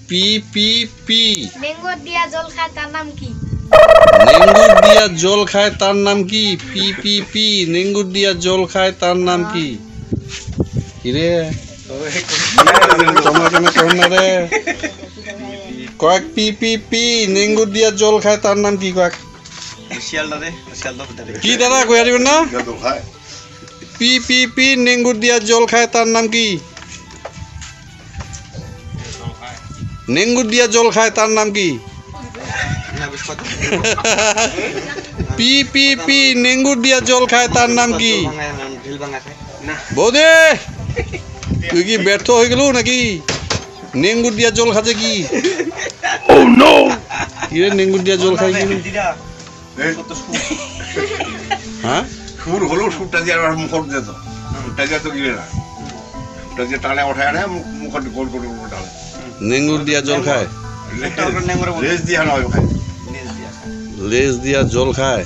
P P P নেঙ্গুর দিয়া জল খায় তার নাম কি? নেঙ্গুর দিয়া জল খায় তার নাম কি? পি পি পি নেঙ্গুর দিয়া জল খায় তার নাম কি? কিরে তোমরা কেন কর না রে? কয়েক পি পি পি নেঙ্গুর দিয়া জল খায় তার নাম কি? কয়েক কি দাদা কই আসবেন না? পি পি পি নেঙ্গুর দিয়া জল খায় তার নাম কি? নেঙ্গুর দিয়া জল খায় তার নাম কি? পি পি পি নেঙ্গুর দিয়া জল খায় তার নাম কি? বৌদি তুই কি ব্যর্থ হয়ে গেল নাকি? নেঙ্গুর দিয়া জল খাচ্ছে কি? নেঙ্গুর দিয়া জল খায় কি? হ্যাঁ সুর হলো সুরটা দিয়ে আর মুখর যেত সুরটা দিয়ে তো গিলে না সুরটা দিয়ে টানে ওঠায় না মুখর গোল গোল গোল টানে নেঙ্গুর দিয়া জল খায় লেজ দিয়ে নয় খায় লেজ দিয়া জল খায়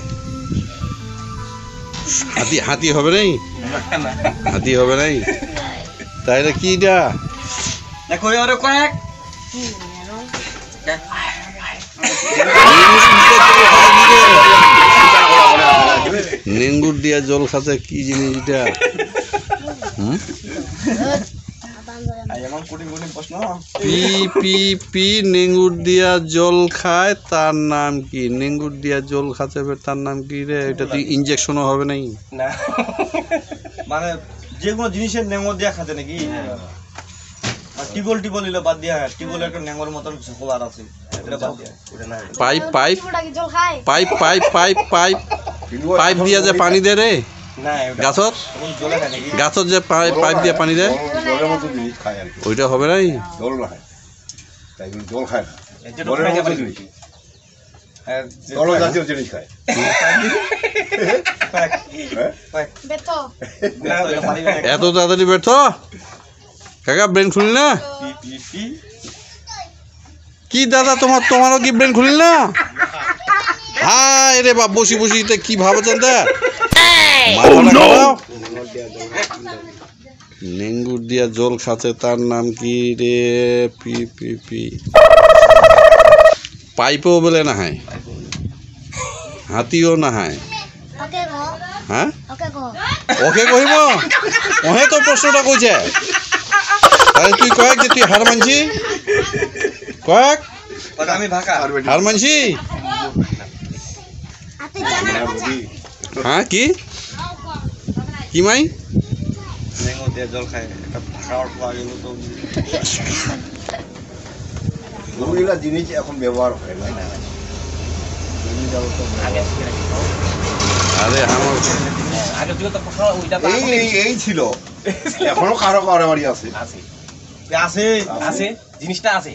হাতি হাতি হবে নাই হাতি হবে নাই তাইলে কি এটা নেঙ্গুর দিয়া জল খাচ্ছে কি জিনিস এটা? পি পি পি নেঙ্গুর দিয়া জল খায় তার নাম কি? নেঙ্গুর দিয়া জল খাচ্ছে তার নাম কি রে? এটা তুই ইনজেকশনও হবে নাই না মানে যে কোনো জিনিসের নেঙ্গুর দিয়া খাচ্ছে নাকি? টিবল টিবল নিলে বাদ দিয়া টিবল একটা নেঙ্গুর মতন খোলার আছে pipe pipe pipe pipe pipe pipe pipe দিয়া যে পানি দে রে গাছত গাছত যে পাইপ দিয়ে পানি দেয় ওইটা হবে নাই? জল না খায় তাই জল খায় না জল জাতীয় জিনিস খায় এত তাড়াতাড়ি ব্যর্থ কাকা ব্রেন খুলি না কি দাদা তোমারও কি ব্রেন খুলি না? হায় রে বাপ বসি বসি কি ভাবছেন তা? নেঙ্গুর দিয়া জল খাচ্ছে তার নাম কি রে? পি পি পি পাইপও বলে না হয় হাতিও না হয় হ্যাঁ ওকে কহিব ওহে তো প্রশ্নটা কইছে তাহলে তুই কয়েক যে তুই হার মানছি কয়েক হার মানছি হ্যাঁ কি কি মাই জল খায় ওইগুলা জিনিস এখন ব্যবহার হয় না আরে আমার এই ছিল এখনো কারো কারো বাড়ি আছে আছে আছে জিনিসটা আছে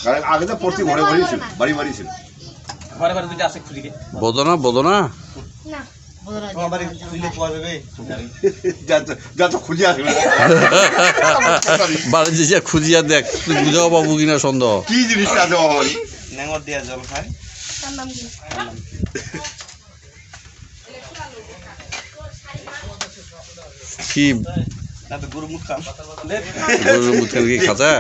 কারণ আগে তো প্রতি ঘরে ঘরে ছিল বাড়ি বাড়ি ছিল ঘরে ঘরে দুইটা আছে খুঁজে বদনা বদনা তোমার বাড়ি খুঁজলে পাওয়া যাবে যা তো খুঁজে আসবে বাড়ি যে খুঁজিয়া দেখ তুই বুঝাও পাবো কিনা সন্দেহ কি জিনিসটা আছে বাবা নেঙ্গর দিয়া জল খায় তার নাম কি? কি গরু মুখ খান গরুর মুখ খান কি খাচ্ছে?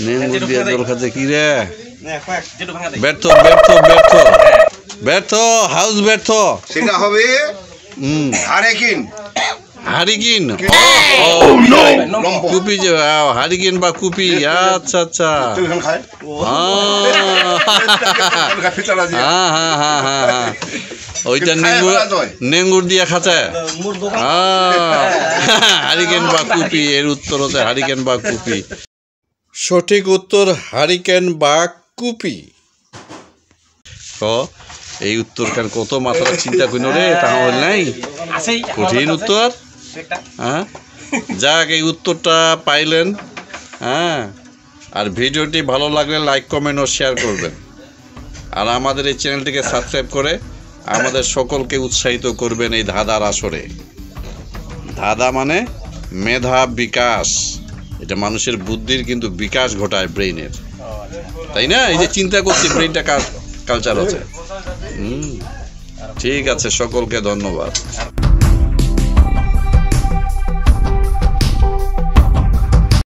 নেঙ্গুর দিয়া জল খাচ্ছে কি রে? ব্যর্থ ব্যর্থ ব্যর্থ ব্যর্থ হাউস ব্যর্থ সেটা হবে হারিকেন হারিকেন কুপি যে হারিকেন বা কুপি আচ্ছা আচ্ছা হ্যাঁ হ্যাঁ হ্যাঁ হ্যাঁ হ্যাঁ ওইটা নেঙ্গুর দিয়া খাচ্ছে হারিকেন বা কুপি এর উত্তর হচ্ছে হারিকেন বা কুপি সঠিক উত্তর হারিকেন বা কুপি এই উত্তর কার কত মাত্রা চিন্তা করিল রে তা হল নাই কঠিন উত্তর হ্যাঁ যাক এই উত্তরটা পাইলেন হ্যাঁ আর ভিডিওটি ভালো লাগলে লাইক কমেন্ট ও শেয়ার করবেন আর আমাদের এই চ্যানেলটিকে সাবস্ক্রাইব করে আমাদের সকলকে উৎসাহিত করবেন এই ধাঁধার আসরে ধাঁধা মানে মেধা বিকাশ এটা মানুষের বুদ্ধির কিন্তু বিকাশ ঘটায় ব্রেইনের তাই না এই যে চিন্তা করছি ব্রেইনটা কালচার আছে ঠিক আছে সকলকে ধন্যবাদ